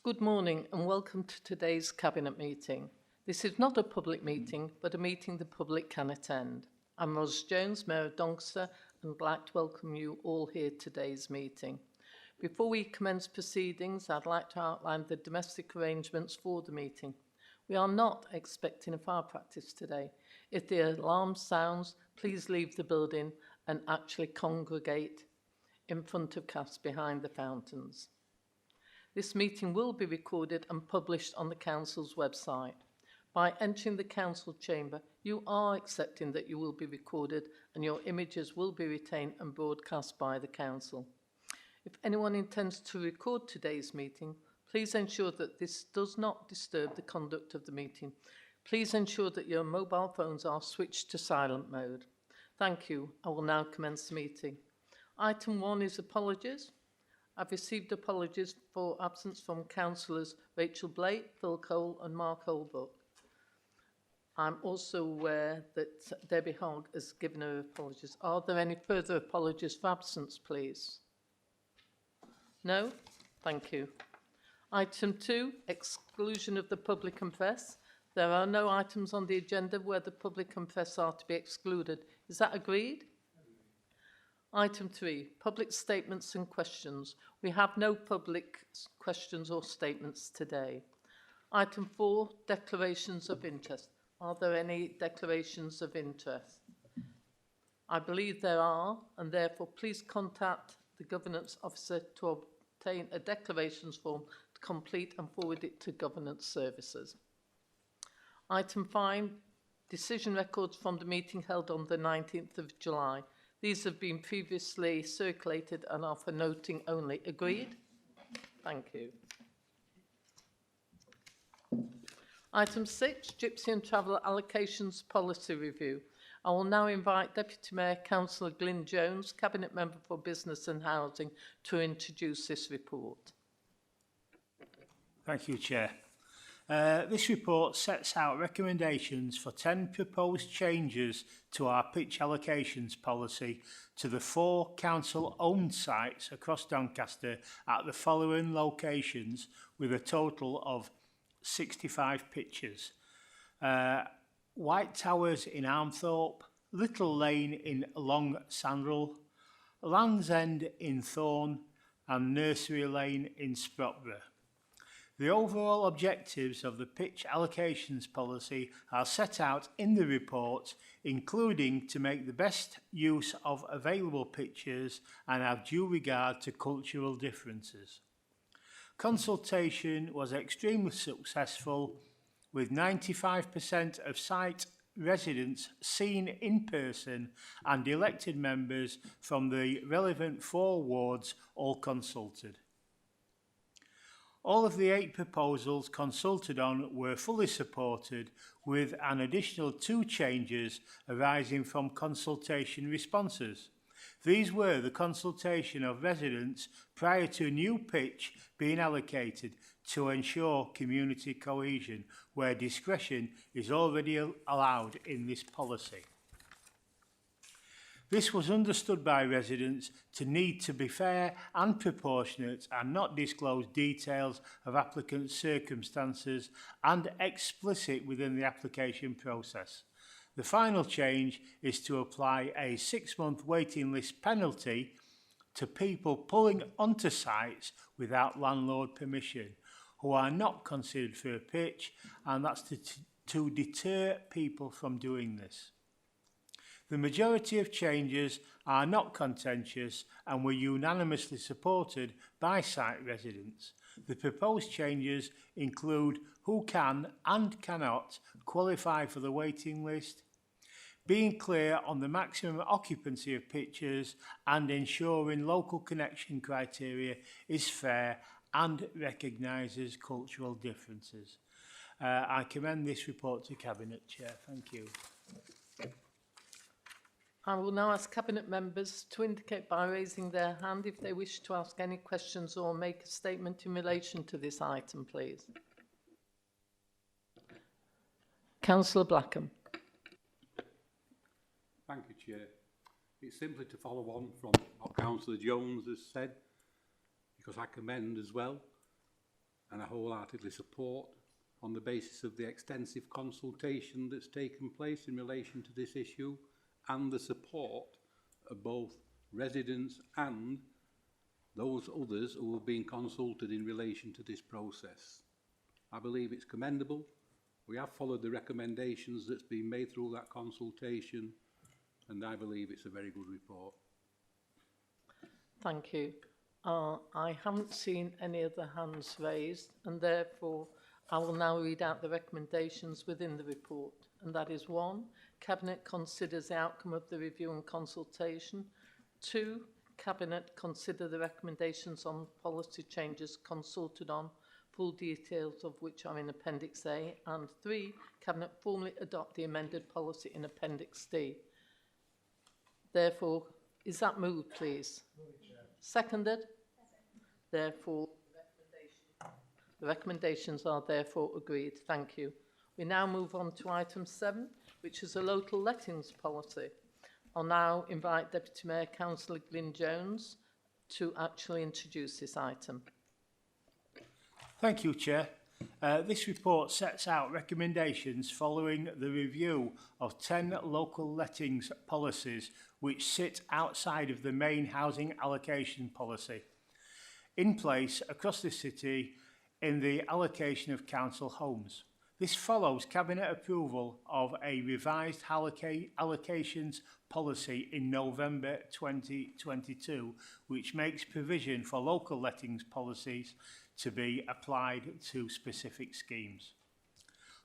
Good morning and welcome to today's Cabinet meeting. This is not a public meeting, but a meeting the public can attend. I'm Ros Jones, Mayor of Doncaster, and would like to welcome you all here to today's meeting. Before we commence proceedings, I'd like to outline the domestic arrangements for the meeting. We are not expecting a fire practice today. If the alarm sounds, please leave the building and actually congregate in front of CAS behind the fountains. This meeting will be recorded and published on the Council's website. By entering the Council chamber, you are accepting that you will be recorded and your images will be retained and broadcast by the Council. If anyone intends to record today's meeting, please ensure that this does not disturb the conduct of the meeting. Please ensure that your mobile phones are switched to silent mode. Thank you. I will now commence the meeting. Item 1 is apologies. I've received apologies for absence from Councillors Rachel Blake, Phil Cole and Mark Holbrook. I'm also aware that Debbie Hogg has given her apologies. Are there any further apologies for absence, please? No? Thank you. Item 2, exclusion of the public and press. There are no items on the agenda where the public and press are to be excluded. Is that agreed? Item 3, public statements and questions. We have no public questions or statements today. Item 4, declarations of interest. Are there any declarations of interest? I believe there are, and therefore please contact the Governance Officer to obtain a declarations form to complete and forward it to Governance Services. Item 5, decision records from the meeting held on the 19th of July. These have been previously circulated and are for noting only. Agreed? Thank you. Item 6, Gypsy and Travel Allocations Policy Review. I will now invite Deputy Mayor Councillor Glyn Jones, Cabinet Member for Business and Housing, to introduce this report. Thank you, Chair. This report sets out recommendations for 10 proposed changes to our pitch allocations policy to the 4 council-owned sites across Doncaster at the following locations with a total of 65 pitches. White Towers in Armthorpe, Little Lane in Long Sandrel, Land's End in Thorne and Nursery Lane in Sprotborough. The overall objectives of the pitch allocations policy are set out in the report, including to make the best use of available pitches and have due regard to cultural differences. Consultation was extremely successful, with 95% of site residents seen in person and elected members from the relevant 4 wards all consulted. All of the 8 proposals consulted on were fully supported, with an additional 2 changes arising from consultation responses. These were the consultation of residents prior to new pitch being allocated to ensure community cohesion, where discretion is already allowed in this policy. This was understood by residents to need to be fair and proportionate and not disclose details of applicants' circumstances and explicit within the application process. The final change is to apply a 6-month waiting list penalty to people pulling onto sites without landlord permission, who are not considered for a pitch, and that's to deter people from doing this. The majority of changes are not contentious and were unanimously supported by site residents. The proposed changes include who can and cannot qualify for the waiting list, being clear on the maximum occupancy of pitches and ensuring local connection criteria is fair and recognises cultural differences. I commend this report to Cabinet, Chair. Thank you. I will now ask Cabinet members to indicate by raising their hand if they wish to ask any questions or make a statement in relation to this item, please. Councillor Blackham. Thank you, Chair. It's simply to follow on from what Councillor Jones has said, because I commend as well and I wholeheartedly support, on the basis of the extensive consultation that's taken place in relation to this issue and the support of both residents and those others who have been consulted in relation to this process. I believe it's commendable. We have followed the recommendations that's been made through that consultation, and I believe it's a very good report. Thank you. I haven't seen any other hands raised, and therefore I will now read out the recommendations within the report. And that is 1, Cabinet considers the outcome of the review and consultation. 2, Cabinet consider the recommendations on policy changes consulted on, full details of which are in Appendix A. And 3, Cabinet formally adopt the amended policy in Appendix D. Therefore, is that moved, please? Seconded? Therefore, the recommendations are therefore agreed. Thank you. We now move on to item 7, which is a local lettings policy. I'll now invite Deputy Mayor Councillor Glyn Jones to actually introduce this item. Thank you, Chair. This report sets out recommendations following the review of 10 local lettings policies which sit outside of the main housing allocation policy in place across the city in the allocation of council homes. This follows Cabinet approval of a revised allocations policy in November 2022, which makes provision for local lettings policies to be applied to specific schemes.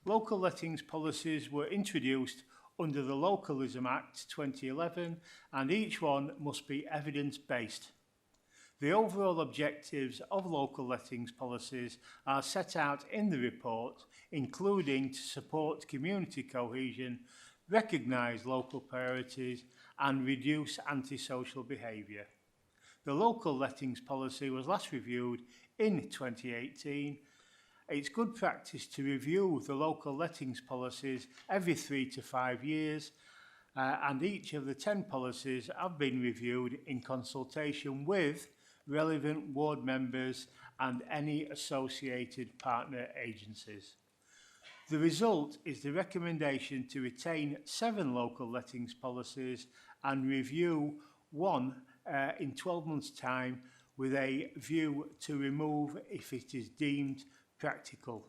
Local lettings policies were introduced under the Localism Act 2011, and each one must be evidence-based. The overall objectives of local lettings policies are set out in the report, including to support community cohesion, recognise local priorities, and reduce antisocial behaviour. The local lettings policy was last reviewed in 2018. It's good practice to review the local lettings policies every 3 to 5 years, and each of the 10 policies have been reviewed in consultation with relevant ward members and any associated partner agencies. The result is the recommendation to retain 7 local lettings policies and review 1 in 12 months' time, with a view to remove if it is deemed practical.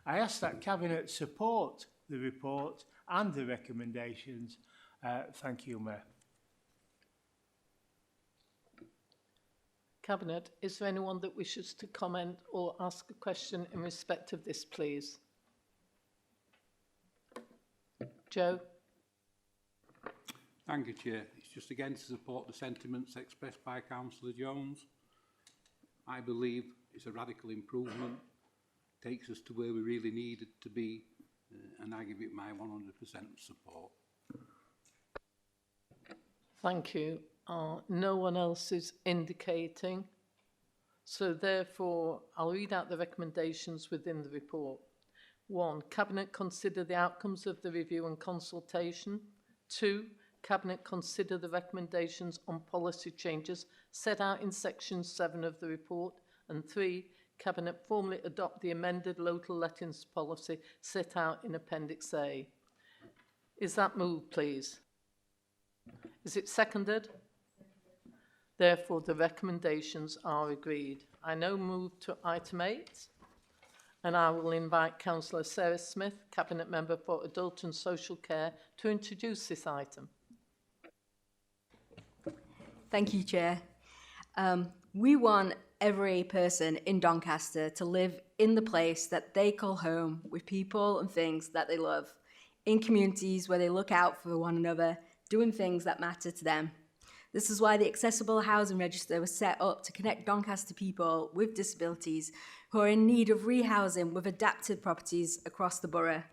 I ask that Cabinet support the report and the recommendations. Thank you, Mayor. Cabinet, is there anyone that wishes to comment or ask a question in respect of this, please? Joe? Thank you, Chair. It's just again to support the sentiments expressed by Councillor Jones. I believe it's a radical improvement, takes us to where we really needed to be, and I give it my 100% support. Thank you. No one else is indicating, so therefore I'll read out the recommendations within the report. 1, Cabinet consider the outcomes of the review and consultation. 2, Cabinet consider the recommendations on policy changes set out in section 7 of the report. And 3, Cabinet formally adopt the amended local lettings policy set out in Appendix A. Is that moved, please? Is it seconded? Therefore, the recommendations are agreed. I now move to item 8, and I will invite Councillor Sarah Smith, Cabinet Member for Adult and Social Care, to introduce this item. Thank you, Chair. We want every person in Doncaster to live in the place that they call home, with people and things that they love, in communities where they look out for one another, doing things that matter to them. This is why the Accessible Housing Register was set up to connect Doncaster people with disabilities who are in need of rehousing with adapted properties across the borough.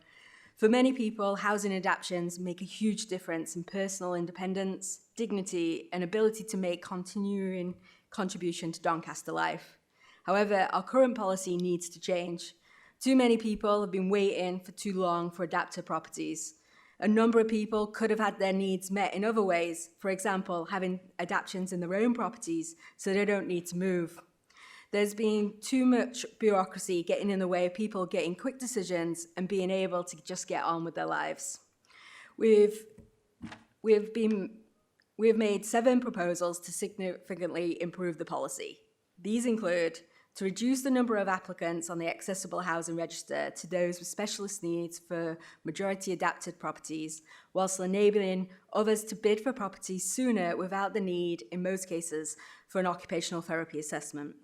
For many people, housing adaptations make a huge difference in personal independence, dignity, and ability to make continuing contribution to Doncaster life. However, our current policy needs to change. Too many people have been waiting for too long for adapted properties. A number of people could have had their needs met in other ways, for example, having adaptations in their own properties so they don't need to move. There's been too much bureaucracy getting in the way of people getting quick decisions and being able to just get on with their lives. We've made 7 proposals to significantly improve the policy. These include to reduce the number of applicants on the accessible housing register to those with specialist needs for majority adapted properties, whilst enabling others to bid for properties sooner without the need, in most cases, for an occupational therapy assessment.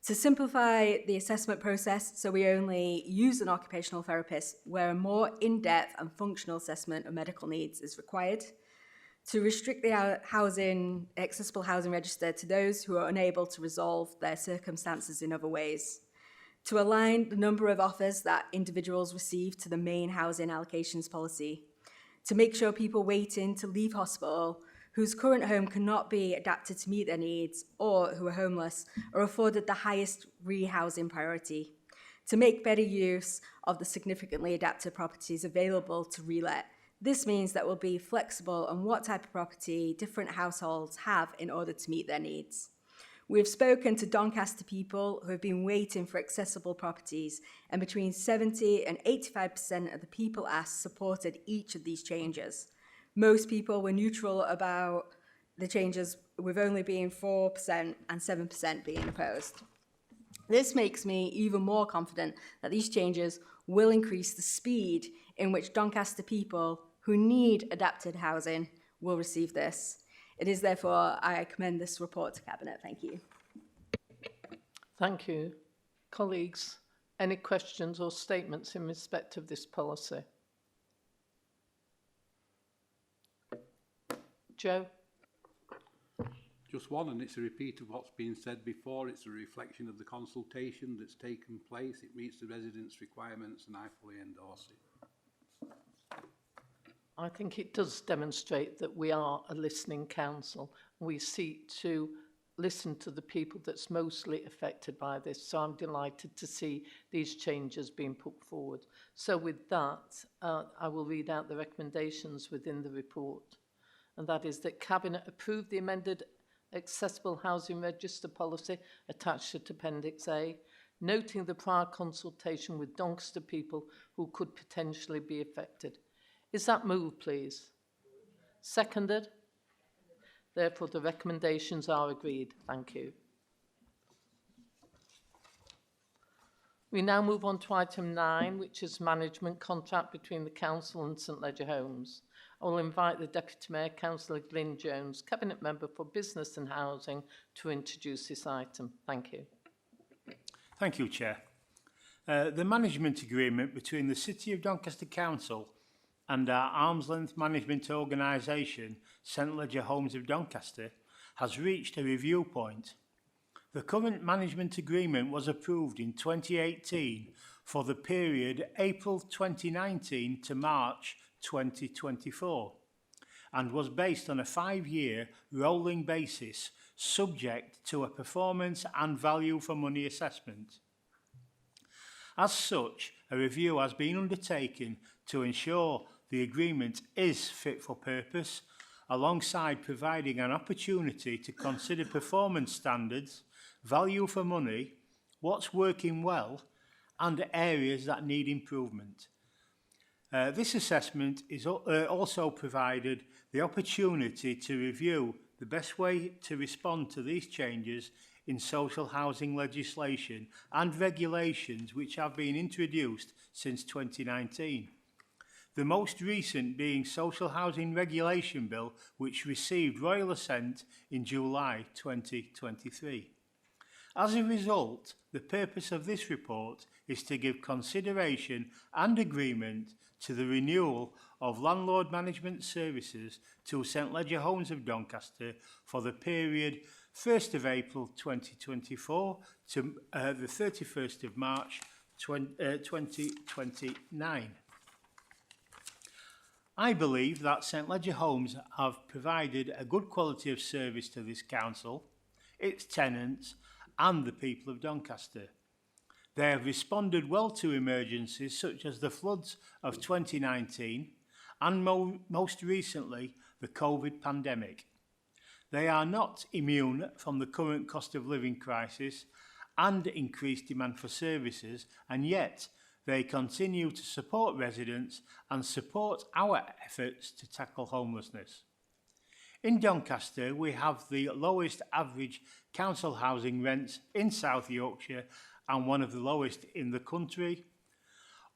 To simplify the assessment process so we only use an occupational therapist where a more in-depth and functional assessment of medical needs is required. To restrict the accessible housing register to those who are unable to resolve their circumstances in other ways. To align the number of offers that individuals receive to the main housing allocations policy. To make sure people waiting to leave hospital whose current home cannot be adapted to meet their needs or who are homeless are afforded the highest rehousing priority. To make better use of the significantly adapted properties available to relet. This means that we'll be flexible on what type of property different households have in order to meet their needs. We've spoken to Doncaster people who have been waiting for accessible properties, and between 70 and 85% of the people asked supported each of these changes. Most people were neutral about the changes, with only being 4% and 7% being opposed. This makes me even more confident that these changes will increase the speed in which Doncaster people who need adapted housing will receive this. It is therefore I commend this report to Cabinet. Thank you. Thank you. Colleagues, any questions or statements in respect of this policy? Joe? Just one, and it's a repeat of what's been said before. It's a reflection of the consultation that's taken place. It meets the residents' requirements, and I fully endorse it. I think it does demonstrate that we are a listening council. We seek to listen to the people that's mostly affected by this. So I'm delighted to see these changes being put forward. So with that, I will read out the recommendations within the report. And that is that Cabinet approve the amended Accessible Housing Register policy attached to Appendix A, noting the prior consultation with Doncaster people who could potentially be affected. Is that moved, please? Seconded? Therefore, the recommendations are agreed. Thank you. We now move on to item 9, which is management contract between the Council and St Leger Homes. I will invite the Deputy Mayor, Councillor Glyn Jones, Cabinet Member for Business and Housing, to introduce this item. Thank you. Thank you, Chair. The management agreement between the City of Doncaster Council and our arm's-length management organisation, St Leger Homes of Doncaster, has reached a review point. The current management agreement was approved in 2018 for the period April 2019 to March 2024 and was based on a 5-year rolling basis subject to a performance and value for money assessment. As such, a review has been undertaken to ensure the agreement is fit for purpose, alongside providing an opportunity to consider performance standards, value for money, what's working well, and areas that need improvement. This assessment is also provided the opportunity to review the best way to respond to these changes in social housing legislation and regulations which have been introduced since 2019. The most recent being Social Housing Regulation Bill, which received royal assent in July 2023. As a result, the purpose of this report is to give consideration and agreement to the renewal of landlord management services to St Leger Homes of Doncaster for the period 1st of April 2024 to the 31st of March 2029. I believe that St Leger Homes have provided a good quality of service to this council, its tenants and the people of Doncaster. They have responded well to emergencies such as the floods of 2019 and most recently the COVID pandemic. They are not immune from the current cost of living crisis and increased demand for services, and yet they continue to support residents and support our efforts to tackle homelessness. In Doncaster, we have the lowest average council housing rents in South Yorkshire and one of the lowest in the country.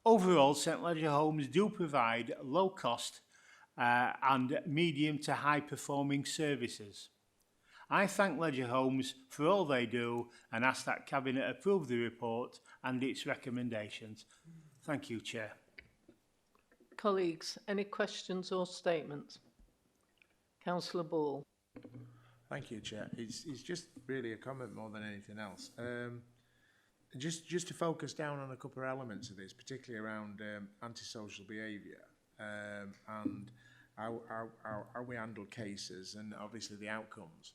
Overall, St Ledger Homes do provide low cost and medium to high performing services. I thank Ledger Homes for all they do and ask that Cabinet approve the report and its recommendations. Thank you, Chair. Colleagues, any questions or statements? Councillor Ball. Thank you, Chair. It's just really a comment more than anything else. Just to focus down on a couple of elements of this, particularly around antisocial behaviour and how we handle cases and obviously the outcomes.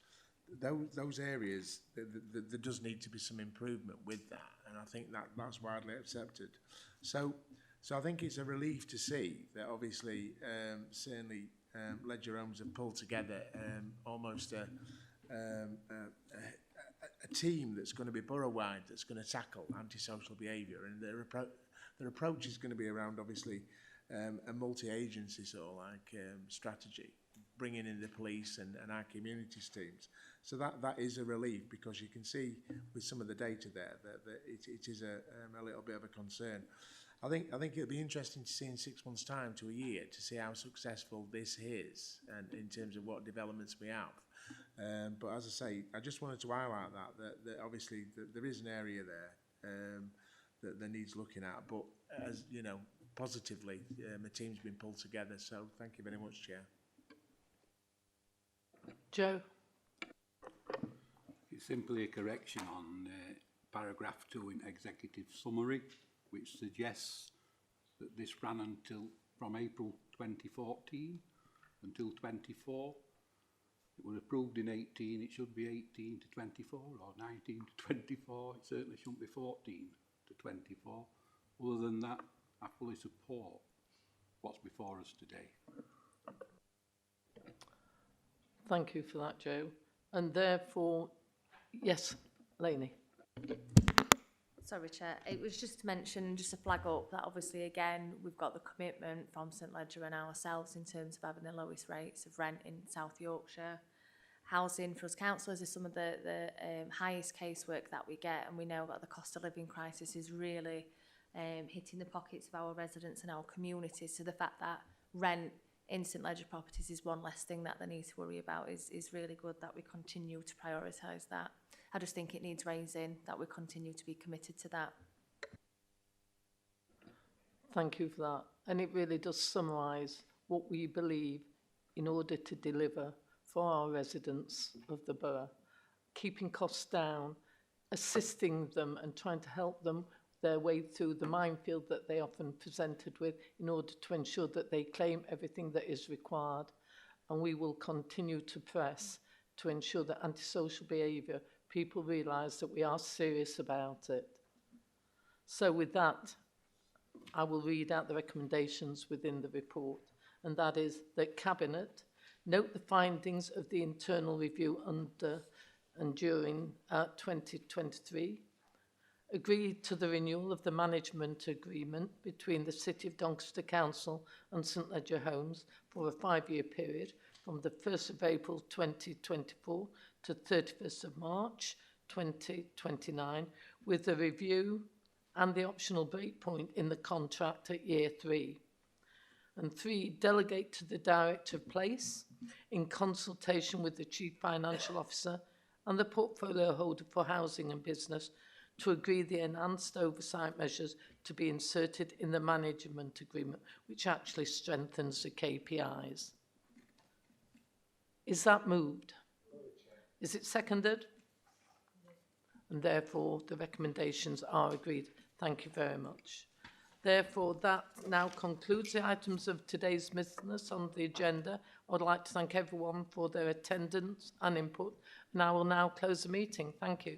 Those areas, there does need to be some improvement with that, and I think that's widely accepted. So I think it's a relief to see that obviously certainly Ledger Homes have pulled together almost a team that's going to be borough-wide that's going to tackle antisocial behaviour, and their approach is going to be around obviously a multi-agency sort of like strategy, bringing in the police and our communities teams. So that is a relief, because you can see with some of the data there that it is a little bit of a concern. I think it'll be interesting to see in 6 months' time to a year to see how successful this is, and in terms of what developments we have. But as I say, I just wanted to highlight that obviously there is an area there that needs looking at. But as you know, positively, the team's been pulled together. So thank you very much, Chair. Joe. It's simply a correction on paragraph 2 in executive summary, which suggests that this ran from April 2014 until 24. It was approved in 18, it should be 18 to 24 or 19 to 24. It certainly shouldn't be 14 to 24. Other than that, I fully support what's before us today. Thank you for that, Joe. And therefore, yes, Lainey. Sorry, Chair. It was just to mention, just to flag up that obviously, again, we've got the commitment from St Ledger and ourselves in terms of having the lowest rates of rent in South Yorkshire. Housing for us councillors is some of the highest casework that we get, and we know that the cost of living crisis is really hitting the pockets of our residents and our communities. So the fact that rent in St Ledger properties is one less thing that they need to worry about is really good, that we continue to prioritise that. I just think it needs raising, that we continue to be committed to that. Thank you for that. And it really does summarise what we believe in order to deliver for our residents of the borough, keeping costs down, assisting them and trying to help them their way through the minefield that they often presented with in order to ensure that they claim everything that is required. And we will continue to press to ensure that antisocial behaviour, people realise that we are serious about it. So with that, I will read out the recommendations within the report, and that is that Cabinet note the findings of the internal review under and during 2023, agree to the renewal of the management agreement between the City of Doncaster Council and St Ledger Homes for a 5-year period from the 1st of April 2024 to 31st of March 2029, with a review and the optional breakpoint in the contract at year 3. And 3, delegate to the Director of Place, in consultation with the Chief Financial Officer and the portfolio holder for housing and business, to agree the enhanced oversight measures to be inserted in the management agreement, which actually strengthens the KPIs. Is that moved? Is it seconded? And therefore the recommendations are agreed. Thank you very much. Therefore, that now concludes the items of today's business on the agenda. I would like to thank everyone for their attendance and input, and I will now close the meeting. Thank you.